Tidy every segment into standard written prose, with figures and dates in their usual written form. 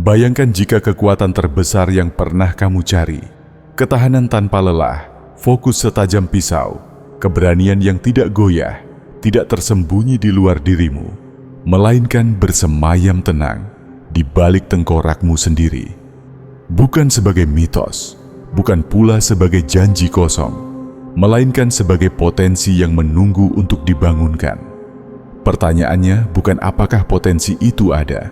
Bayangkan jika kekuatan terbesar yang pernah kamu cari, ketahanan tanpa lelah, fokus setajam pisau, keberanian yang tidak goyah, tidak tersembunyi di luar dirimu, melainkan bersemayam tenang di balik tengkorakmu sendiri. Bukan sebagai mitos, bukan pula sebagai janji kosong, melainkan sebagai potensi yang menunggu untuk dibangunkan. Pertanyaannya bukan apakah potensi itu ada,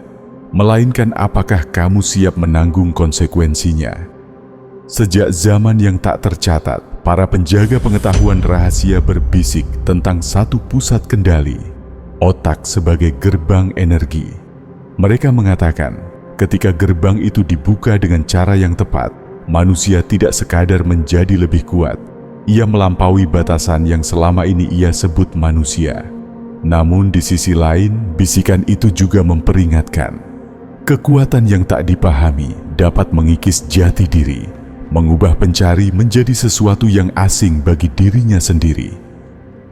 melainkan apakah kamu siap menanggung konsekuensinya. Sejak zaman yang tak tercatat, para penjaga pengetahuan rahasia berbisik tentang satu pusat kendali, otak sebagai gerbang energi. Mereka mengatakan, ketika gerbang itu dibuka dengan cara yang tepat, manusia tidak sekadar menjadi lebih kuat, ia melampaui batasan yang selama ini ia sebut manusia. Namun di sisi lain, bisikan itu juga memperingatkan, kekuatan yang tak dipahami dapat mengikis jati diri, mengubah pencari menjadi sesuatu yang asing bagi dirinya sendiri.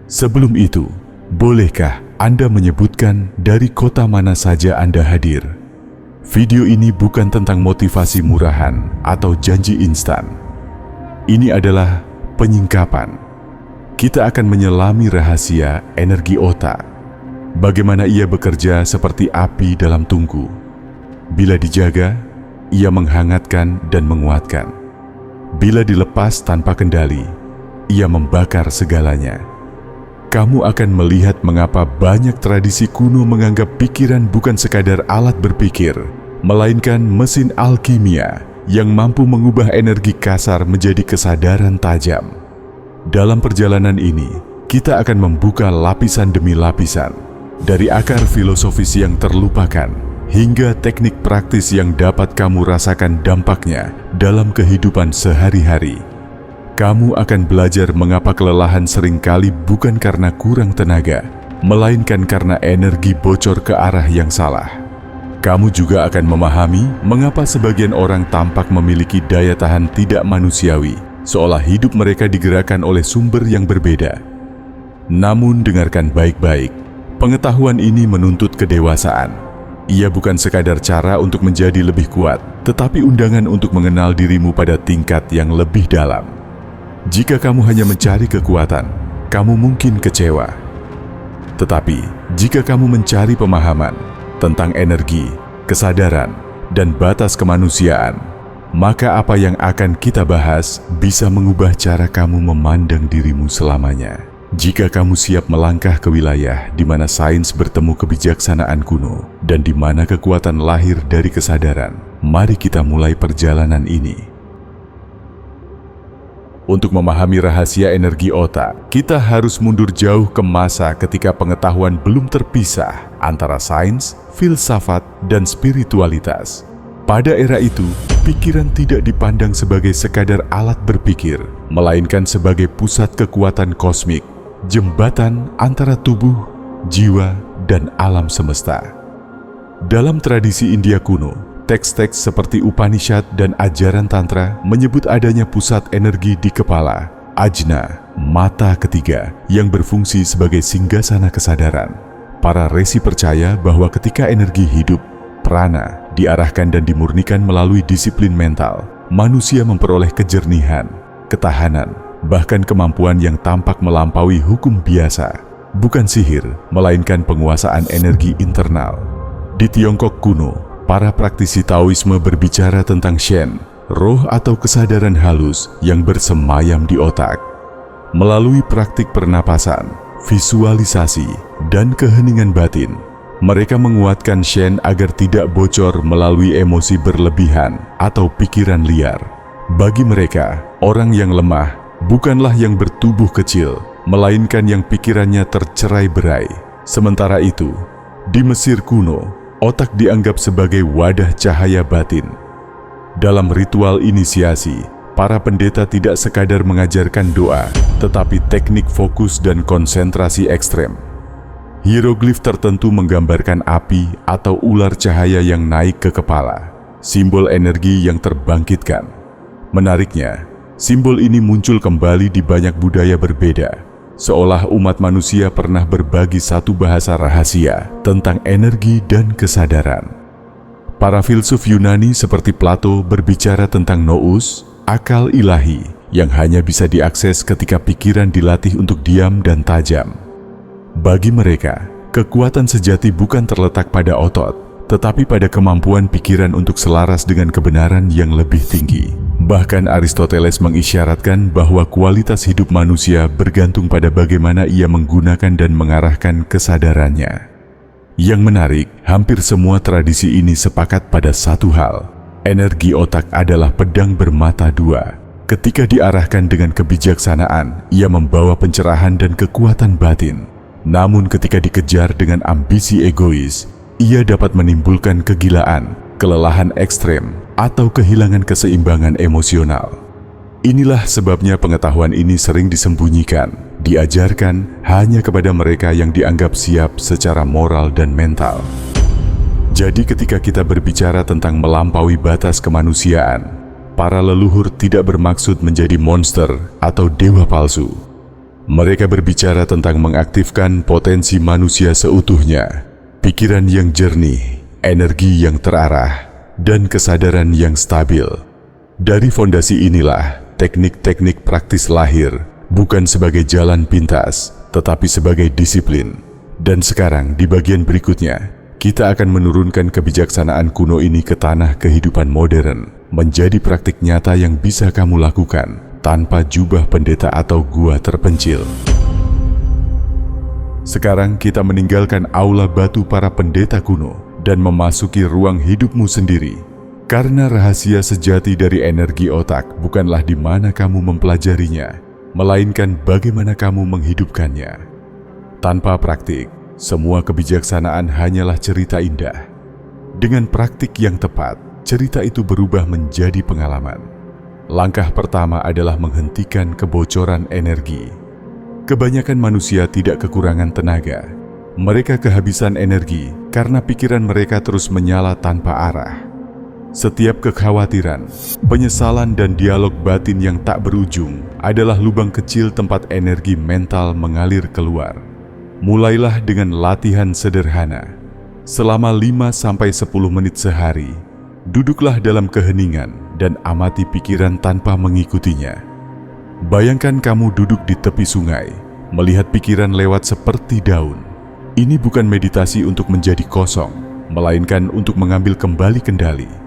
Sebelum itu, bolehkah Anda menyebutkan dari kota mana saja Anda hadir? Video ini bukan tentang motivasi murahan atau janji instan. Ini adalah penyingkapan. Kita akan menyelami rahasia energi otak. Bagaimana ia bekerja seperti api dalam tungku. Bila dijaga, ia menghangatkan dan menguatkan. Bila dilepas tanpa kendali, ia membakar segalanya. Kamu akan melihat mengapa banyak tradisi kuno menganggap pikiran bukan sekadar alat berpikir, melainkan mesin alkimia yang mampu mengubah energi kasar menjadi kesadaran tajam. Dalam perjalanan ini, kita akan membuka lapisan demi lapisan, dari akar filosofis yang terlupakan, hingga teknik praktis yang dapat kamu rasakan dampaknya dalam kehidupan sehari-hari. Kamu akan belajar mengapa kelelahan seringkali bukan karena kurang tenaga, melainkan karena energi bocor ke arah yang salah. Kamu juga akan memahami mengapa sebagian orang tampak memiliki daya tahan tidak manusiawi, seolah hidup mereka digerakkan oleh sumber yang berbeda. Namun dengarkan baik-baik, pengetahuan ini menuntut kedewasaan. Ia bukan sekadar cara untuk menjadi lebih kuat, tetapi undangan untuk mengenal dirimu pada tingkat yang lebih dalam. Jika kamu hanya mencari kekuatan, kamu mungkin kecewa. Tetapi, jika kamu mencari pemahaman tentang energi, kesadaran, dan batas kemanusiaan, maka apa yang akan kita bahas bisa mengubah cara kamu memandang dirimu selamanya. Jika kamu siap melangkah ke wilayah di mana sains bertemu kebijaksanaan kuno dan di mana kekuatan lahir dari kesadaran, mari kita mulai perjalanan ini. Untuk memahami rahasia energi otak, kita harus mundur jauh ke masa ketika pengetahuan belum terpisah antara sains, filsafat, dan spiritualitas. Pada era itu, pikiran tidak dipandang sebagai sekadar alat berpikir, melainkan sebagai pusat kekuatan kosmik, jembatan antara tubuh, jiwa, dan alam semesta. Dalam tradisi India kuno, teks-teks seperti Upanishad dan ajaran Tantra menyebut adanya pusat energi di kepala, ajna, mata ketiga, yang berfungsi sebagai singgasana kesadaran. Para resi percaya bahwa ketika energi hidup, prana, diarahkan dan dimurnikan melalui disiplin mental, manusia memperoleh kejernihan, ketahanan, bahkan kemampuan yang tampak melampaui hukum biasa. Bukan sihir, melainkan penguasaan energi internal. Di Tiongkok kuno, para praktisi Taoisme berbicara tentang Shen, roh atau kesadaran halus yang bersemayam di otak. Melalui praktik pernapasan, visualisasi, dan keheningan batin, mereka menguatkan Shen agar tidak bocor melalui emosi berlebihan atau pikiran liar. Bagi mereka, orang yang lemah bukanlah yang bertubuh kecil, melainkan yang pikirannya tercerai-berai. Sementara itu, di Mesir kuno, otak dianggap sebagai wadah cahaya batin. Dalam ritual inisiasi, para pendeta tidak sekadar mengajarkan doa, tetapi teknik fokus dan konsentrasi ekstrem. Hieroglif tertentu menggambarkan api atau ular cahaya yang naik ke kepala, simbol energi yang terbangkitkan. Menariknya, simbol ini muncul kembali di banyak budaya berbeda, seolah umat manusia pernah berbagi satu bahasa rahasia tentang energi dan kesadaran. Para filsuf Yunani seperti Plato berbicara tentang nous, akal ilahi, yang hanya bisa diakses ketika pikiran dilatih untuk diam dan tajam. Bagi mereka, kekuatan sejati bukan terletak pada otot, tetapi pada kemampuan pikiran untuk selaras dengan kebenaran yang lebih tinggi. Bahkan Aristoteles mengisyaratkan bahwa kualitas hidup manusia bergantung pada bagaimana ia menggunakan dan mengarahkan kesadarannya. Yang menarik, hampir semua tradisi ini sepakat pada satu hal. Energi otak adalah pedang bermata dua. Ketika diarahkan dengan kebijaksanaan, ia membawa pencerahan dan kekuatan batin. Namun ketika dikejar dengan ambisi egois, ia dapat menimbulkan kegilaan, kelelahan ekstrem, atau kehilangan keseimbangan emosional. Inilah sebabnya pengetahuan ini sering disembunyikan, diajarkan hanya kepada mereka yang dianggap siap secara moral dan mental. Jadi ketika kita berbicara tentang melampaui batas kemanusiaan, para leluhur tidak bermaksud menjadi monster atau dewa palsu. Mereka berbicara tentang mengaktifkan potensi manusia seutuhnya, pikiran yang jernih, energi yang terarah, dan kesadaran yang stabil. Dari fondasi inilah teknik-teknik praktis lahir, bukan sebagai jalan pintas, tetapi sebagai disiplin. Dan sekarang di bagian berikutnya, kita akan menurunkan kebijaksanaan kuno ini ke tanah kehidupan modern, menjadi praktik nyata yang bisa kamu lakukan tanpa jubah pendeta atau gua terpencil. Sekarang kita meninggalkan aula batu para pendeta kuno dan memasuki ruang hidupmu sendiri. Karena rahasia sejati dari energi otak bukanlah di mana kamu mempelajarinya, melainkan bagaimana kamu menghidupkannya. Tanpa praktik, semua kebijaksanaan hanyalah cerita indah. Dengan praktik yang tepat, cerita itu berubah menjadi pengalaman. Langkah pertama adalah menghentikan kebocoran energi. Kebanyakan manusia tidak kekurangan tenaga. Mereka kehabisan energi karena pikiran mereka terus menyala tanpa arah. Setiap kekhawatiran, penyesalan dan dialog batin yang tak berujung adalah lubang kecil tempat energi mental mengalir keluar. Mulailah dengan latihan sederhana. Selama 5-10 menit sehari, duduklah dalam keheningan dan amati pikiran tanpa mengikutinya. Bayangkan kamu duduk di tepi sungai, melihat pikiran lewat seperti daun. Ini bukan meditasi untuk menjadi kosong, melainkan untuk mengambil kembali kendali.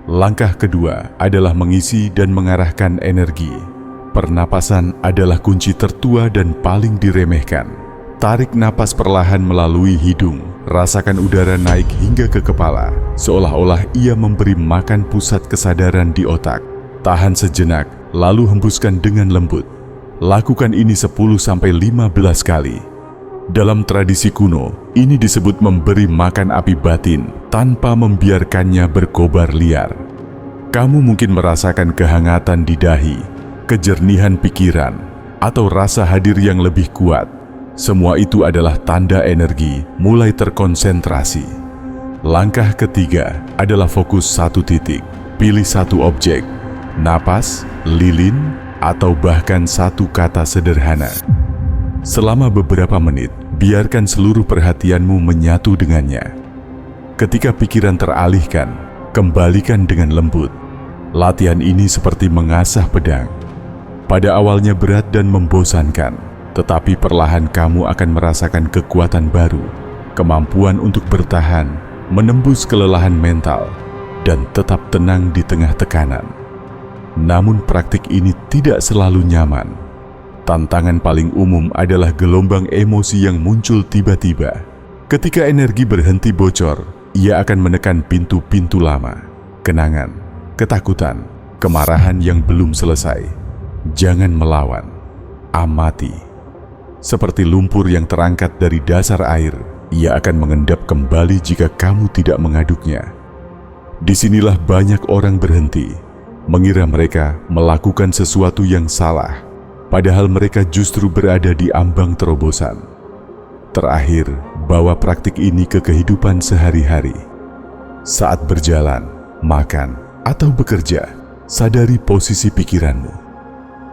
Langkah kedua adalah mengisi dan mengarahkan energi. Pernapasan adalah kunci tertua dan paling diremehkan. Tarik napas perlahan melalui hidung, rasakan udara naik hingga ke kepala, seolah-olah ia memberi makan pusat kesadaran di otak. Tahan sejenak, lalu hembuskan dengan lembut. Lakukan ini 10-15 kali. Dalam tradisi kuno, ini disebut memberi makan api batin tanpa membiarkannya berkobar liar. Kamu mungkin merasakan kehangatan di dahi, kejernihan pikiran, atau rasa hadir yang lebih kuat. Semua itu adalah tanda energi mulai terkonsentrasi. Langkah ketiga adalah fokus satu titik. Pilih satu objek, napas, lilin, atau bahkan satu kata sederhana. Selama beberapa menit, biarkan seluruh perhatianmu menyatu dengannya. Ketika pikiran teralihkan, kembalikan dengan lembut. Latihan ini seperti mengasah pedang. Pada awalnya berat dan membosankan, tetapi perlahan kamu akan merasakan kekuatan baru, kemampuan untuk bertahan, menembus kelelahan mental, dan tetap tenang di tengah tekanan. Namun praktik ini tidak selalu nyaman. Tantangan paling umum adalah gelombang emosi yang muncul tiba-tiba. Ketika energi berhenti bocor, ia akan menekan pintu-pintu lama, kenangan, ketakutan, kemarahan yang belum selesai. Jangan melawan, amati. Seperti lumpur yang terangkat dari dasar air, ia akan mengendap kembali jika kamu tidak mengaduknya. Disinilah banyak orang berhenti, mengira mereka melakukan sesuatu yang salah, padahal mereka justru berada di ambang terobosan. Terakhir, bawa praktik ini ke kehidupan sehari-hari. Saat berjalan, makan, atau bekerja, sadari posisi pikiranmu.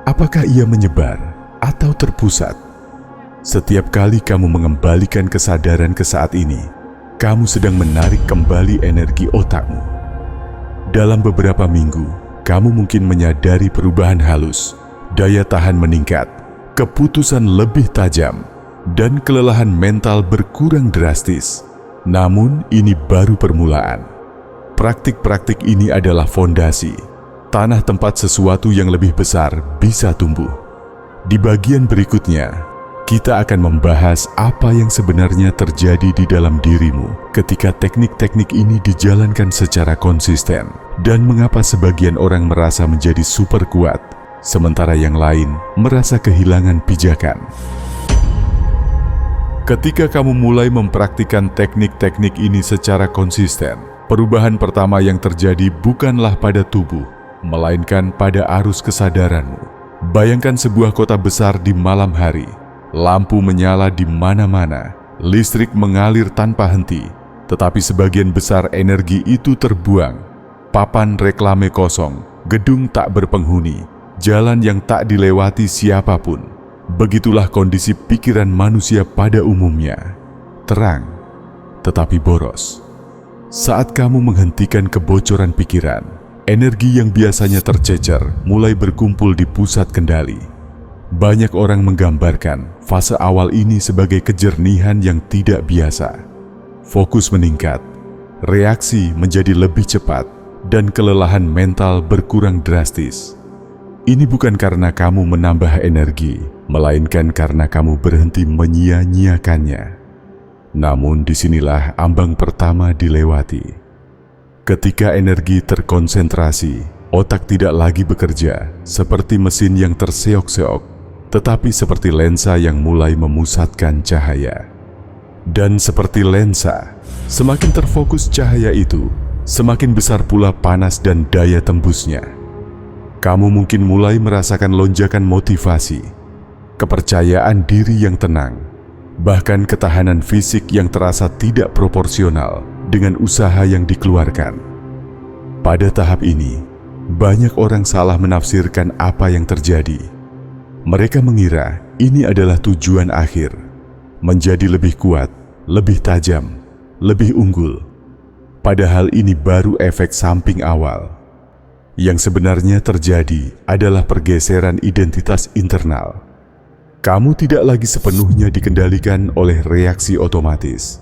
Apakah ia menyebar atau terpusat? Setiap kali kamu mengembalikan kesadaran ke saat ini, kamu sedang menarik kembali energi otakmu. Dalam beberapa minggu, kamu mungkin menyadari perubahan halus, daya tahan meningkat, keputusan lebih tajam, dan kelelahan mental berkurang drastis. Namun, ini baru permulaan. Praktik-praktik ini adalah fondasi, tanah tempat sesuatu yang lebih besar bisa tumbuh. Di bagian berikutnya, kita akan membahas apa yang sebenarnya terjadi di dalam dirimu ketika teknik-teknik ini dijalankan secara konsisten, dan mengapa sebagian orang merasa menjadi super kuat, sementara yang lain merasa kehilangan pijakan. Ketika kamu mulai mempraktikkan teknik-teknik ini secara konsisten, perubahan pertama yang terjadi bukanlah pada tubuh, melainkan pada arus kesadaranmu. Bayangkan sebuah kota besar di malam hari. Lampu menyala di mana-mana, listrik mengalir tanpa henti, tetapi sebagian besar energi itu terbuang. Papan reklame kosong, gedung tak berpenghuni, jalan yang tak dilewati siapapun. Begitulah kondisi pikiran manusia pada umumnya. Terang, tetapi boros. Saat kamu menghentikan kebocoran pikiran, energi yang biasanya tercecer mulai berkumpul di pusat kendali. Banyak orang menggambarkan fase awal ini sebagai kejernihan yang tidak biasa. Fokus meningkat, reaksi menjadi lebih cepat, dan kelelahan mental berkurang drastis. Ini bukan karena kamu menambah energi, melainkan karena kamu berhenti menyia-nyiakannya. Namun disinilah ambang pertama dilewati. Ketika energi terkonsentrasi, otak tidak lagi bekerja seperti mesin yang terseok-seok, tetapi seperti lensa yang mulai memusatkan cahaya. Dan seperti lensa, semakin terfokus cahaya itu, semakin besar pula panas dan daya tembusnya. Kamu mungkin mulai merasakan lonjakan motivasi, kepercayaan diri yang tenang, bahkan ketahanan fisik yang terasa tidak proporsional dengan usaha yang dikeluarkan. Pada tahap ini, banyak orang salah menafsirkan apa yang terjadi. Mereka mengira ini adalah tujuan akhir, menjadi lebih kuat, lebih tajam, lebih unggul. Padahal ini baru efek samping awal. Yang sebenarnya terjadi adalah pergeseran identitas internal. Kamu tidak lagi sepenuhnya dikendalikan oleh reaksi otomatis.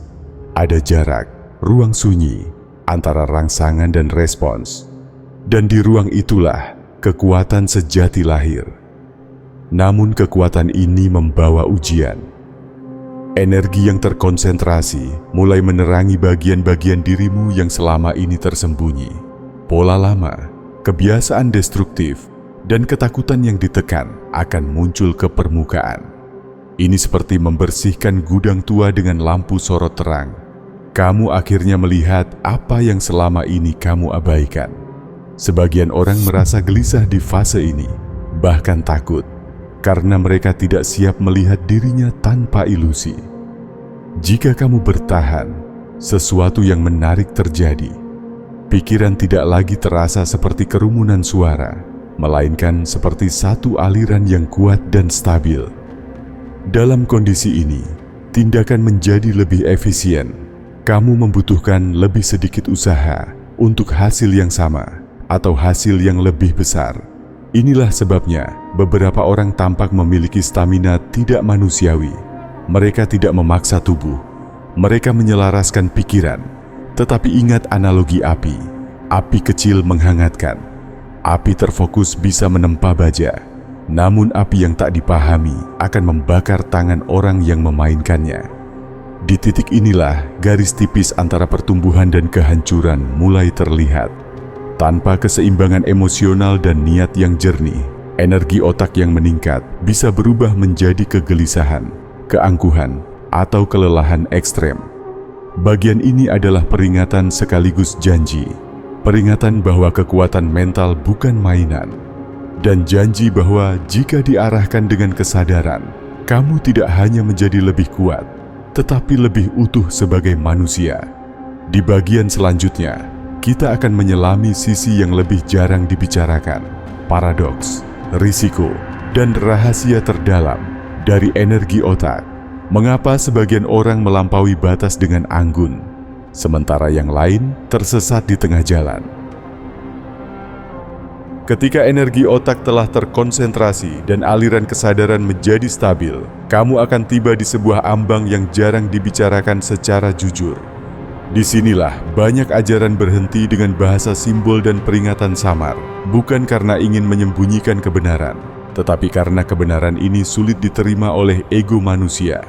Ada jarak, ruang sunyi antara rangsangan dan respons. Dan di ruang itulah kekuatan sejati lahir. Namun kekuatan ini membawa ujian. Energi yang terkonsentrasi mulai menerangi bagian-bagian dirimu yang selama ini tersembunyi. Pola lama, kebiasaan destruktif, dan ketakutan yang ditekan akan muncul ke permukaan. Ini seperti membersihkan gudang tua dengan lampu sorot terang. Kamu akhirnya melihat apa yang selama ini kamu abaikan. Sebagian orang merasa gelisah di fase ini, bahkan takut, karena mereka tidak siap melihat dirinya tanpa ilusi. Jika kamu bertahan, sesuatu yang menarik terjadi. Pikiran tidak lagi terasa seperti kerumunan suara, melainkan seperti satu aliran yang kuat dan stabil. Dalam kondisi ini, tindakan menjadi lebih efisien. Kamu membutuhkan lebih sedikit usaha untuk hasil yang sama atau hasil yang lebih besar. Inilah sebabnya beberapa orang tampak memiliki stamina tidak manusiawi. Mereka tidak memaksa tubuh, mereka menyelaraskan pikiran. Tetapi ingat analogi api. Api kecil menghangatkan. Api terfokus bisa menempa baja. Namun api yang tak dipahami akan membakar tangan orang yang memainkannya. Di titik inilah garis tipis antara pertumbuhan dan kehancuran mulai terlihat. Tanpa keseimbangan emosional dan niat yang jernih, energi otak yang meningkat bisa berubah menjadi kegelisahan, keangkuhan, atau kelelahan ekstrem. Bagian ini adalah peringatan sekaligus janji. Peringatan bahwa kekuatan mental bukan mainan. Dan janji bahwa jika diarahkan dengan kesadaran, kamu tidak hanya menjadi lebih kuat, tetapi lebih utuh sebagai manusia. Di bagian selanjutnya, kita akan menyelami sisi yang lebih jarang dibicarakan. Paradoks, risiko, dan rahasia terdalam dari energi otak. Mengapa sebagian orang melampaui batas dengan anggun, sementara yang lain tersesat di tengah jalan? Ketika energi otak telah terkonsentrasi dan aliran kesadaran menjadi stabil, kamu akan tiba di sebuah ambang yang jarang dibicarakan secara jujur. Disinilah banyak ajaran berhenti dengan bahasa simbol dan peringatan samar, bukan karena ingin menyembunyikan kebenaran, tetapi karena kebenaran ini sulit diterima oleh ego manusia.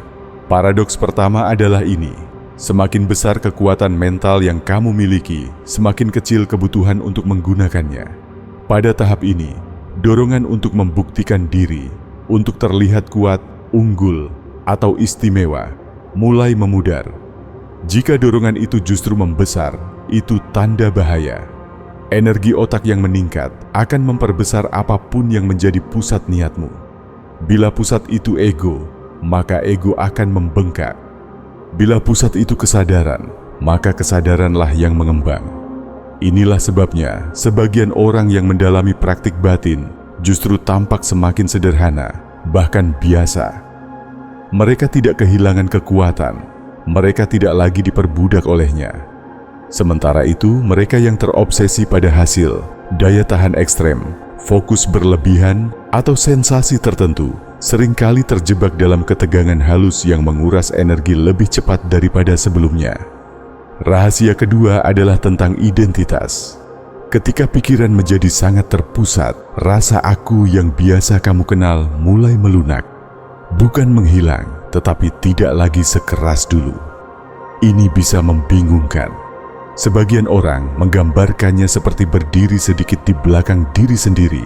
Paradoks pertama adalah ini: semakin besar kekuatan mental yang kamu miliki, semakin kecil kebutuhan untuk menggunakannya. Pada tahap ini, dorongan untuk membuktikan diri, untuk terlihat kuat, unggul, atau istimewa, mulai memudar. Jika dorongan itu justru membesar, itu tanda bahaya. Energi otak yang meningkat akan memperbesar apapun yang menjadi pusat niatmu. Bila pusat itu ego, maka ego akan membengkak. Bila pusat itu kesadaran, maka kesadaranlah yang mengembang. Inilah sebabnya sebagian orang yang mendalami praktik batin justru tampak semakin sederhana, bahkan biasa. Mereka tidak kehilangan kekuatan, mereka tidak lagi diperbudak olehnya. Sementara itu, mereka yang terobsesi pada hasil, daya tahan ekstrem, fokus berlebihan, atau sensasi tertentu, seringkali terjebak dalam ketegangan halus yang menguras energi lebih cepat daripada sebelumnya. Rahasia kedua adalah tentang identitas. Ketika pikiran menjadi sangat terpusat, rasa aku yang biasa kamu kenal mulai melunak. Bukan menghilang, tetapi tidak lagi sekeras dulu. Ini bisa membingungkan. Sebagian orang menggambarkannya seperti berdiri sedikit di belakang diri sendiri,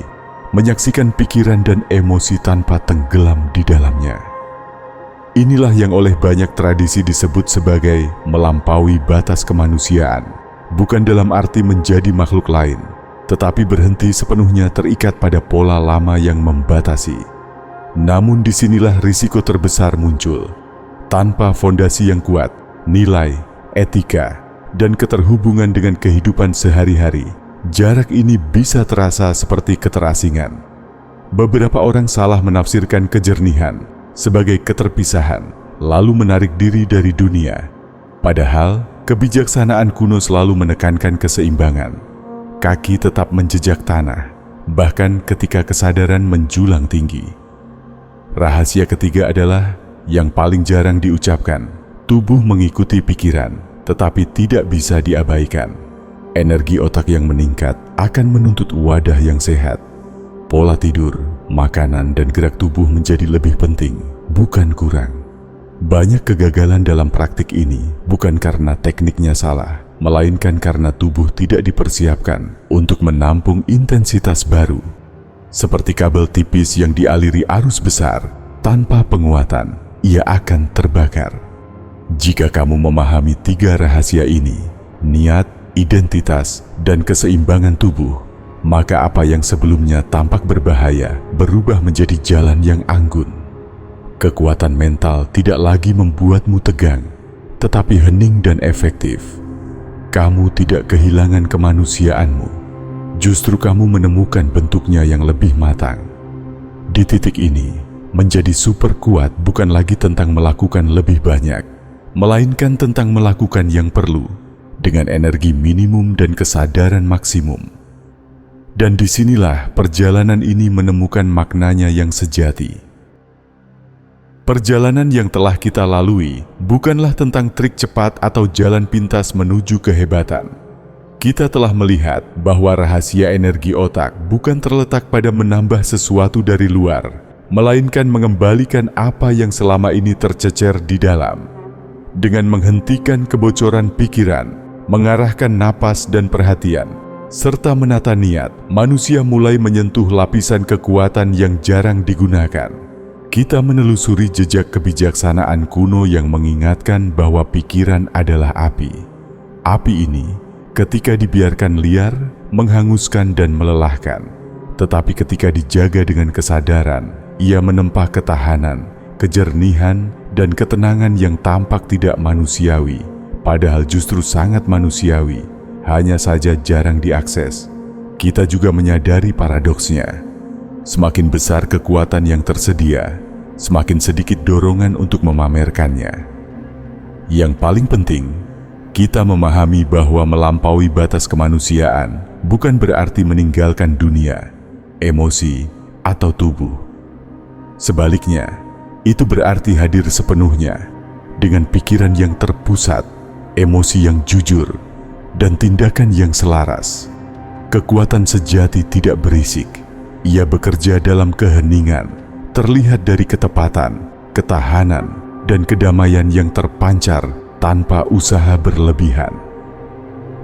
menyaksikan pikiran dan emosi tanpa tenggelam di dalamnya. Inilah yang oleh banyak tradisi disebut sebagai melampaui batas kemanusiaan, bukan dalam arti menjadi makhluk lain, tetapi berhenti sepenuhnya terikat pada pola lama yang membatasi. Namun disinilah risiko terbesar muncul. Tanpa fondasi yang kuat, nilai, etika, dan keterhubungan dengan kehidupan sehari-hari, jarak ini bisa terasa seperti keterasingan. Beberapa orang salah menafsirkan kejernihan sebagai keterpisahan, lalu menarik diri dari dunia. Padahal, kebijaksanaan kuno selalu menekankan keseimbangan. Kaki tetap menjejak tanah, bahkan ketika kesadaran menjulang tinggi. Rahasia ketiga adalah yang paling jarang diucapkan: tubuh mengikuti pikiran, tetapi tidak bisa diabaikan. Energi otak yang meningkat akan menuntut wadah yang sehat. Pola tidur, makanan, dan gerak tubuh menjadi lebih penting, bukan kurang. Banyak kegagalan dalam praktik ini bukan karena tekniknya salah, melainkan karena tubuh tidak dipersiapkan untuk menampung intensitas baru. Seperti kabel tipis yang dialiri arus besar, tanpa penguatan, ia akan terbakar. Jika kamu memahami 3 rahasia ini, niat, identitas, dan keseimbangan tubuh, maka apa yang sebelumnya tampak berbahaya berubah menjadi jalan yang anggun. Kekuatan mental tidak lagi membuatmu tegang, tetapi hening dan efektif. Kamu tidak kehilangan kemanusiaanmu, justru kamu menemukan bentuknya yang lebih matang. Di titik ini, menjadi super kuat bukan lagi tentang melakukan lebih banyak, melainkan tentang melakukan yang perlu, dengan energi minimum dan kesadaran maksimum. Dan disinilah perjalanan ini menemukan maknanya yang sejati. Perjalanan yang telah kita lalui bukanlah tentang trik cepat atau jalan pintas menuju kehebatan. Kita telah melihat bahwa rahasia energi otak bukan terletak pada menambah sesuatu dari luar, melainkan mengembalikan apa yang selama ini tercecer di dalam. Dengan menghentikan kebocoran pikiran, mengarahkan napas dan perhatian, serta menata niat, manusia mulai menyentuh lapisan kekuatan yang jarang digunakan. Kita menelusuri jejak kebijaksanaan kuno yang mengingatkan bahwa pikiran adalah api. Api ini, ketika dibiarkan liar, menghanguskan dan melelahkan. Tetapi ketika dijaga dengan kesadaran, ia menempa ketahanan, kejernihan, dan ketenangan yang tampak tidak manusiawi, padahal justru sangat manusiawi. Hanya saja jarang diakses. Kita juga menyadari paradoksnya. Semakin besar kekuatan yang tersedia, semakin sedikit dorongan untuk memamerkannya. Yang paling penting, kita memahami bahwa melampaui batas kemanusiaan bukan berarti meninggalkan dunia, emosi, atau tubuh. Sebaliknya, itu berarti hadir sepenuhnya dengan pikiran yang terpusat, emosi yang jujur, dan tindakan yang selaras. Kekuatan sejati tidak berisik. Ia bekerja dalam keheningan, terlihat dari ketepatan, ketahanan, dan kedamaian yang terpancar tanpa usaha berlebihan.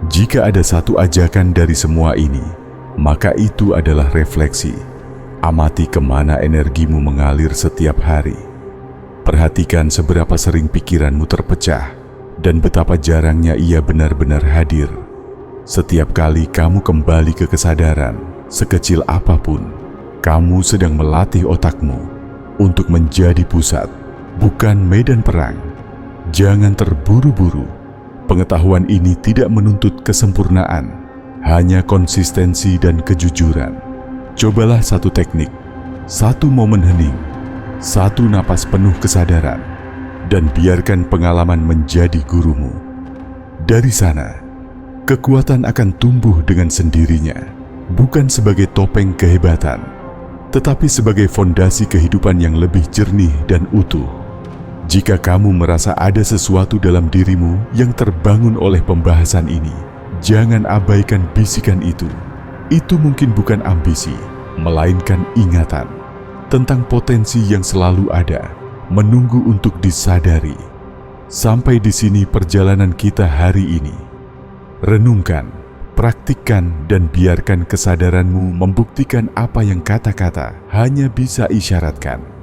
Jika ada satu ajakan dari semua ini, maka itu adalah refleksi. Amati kemana energimu mengalir setiap hari. Perhatikan seberapa sering pikiranmu terpecah dan betapa jarangnya ia benar-benar hadir. Setiap kali kamu kembali ke kesadaran, sekecil apapun, kamu sedang melatih otakmu untuk menjadi pusat, bukan medan perang. Jangan terburu-buru. Pengetahuan ini tidak menuntut kesempurnaan, hanya konsistensi dan kejujuran. Cobalah satu teknik, satu momen hening, satu napas penuh kesadaran, dan biarkan pengalaman menjadi gurumu. Dari sana, kekuatan akan tumbuh dengan sendirinya, bukan sebagai topeng kehebatan, tetapi sebagai fondasi kehidupan yang lebih jernih dan utuh. Jika kamu merasa ada sesuatu dalam dirimu yang terbangun oleh pembahasan ini, jangan abaikan bisikan itu. Itu mungkin bukan ambisi, melainkan ingatan tentang potensi yang selalu ada, menunggu untuk disadari. Sampai di sini perjalanan kita hari ini. Renungkan, praktikkan, dan biarkan kesadaranmu membuktikan apa yang kata-kata hanya bisa isyaratkan.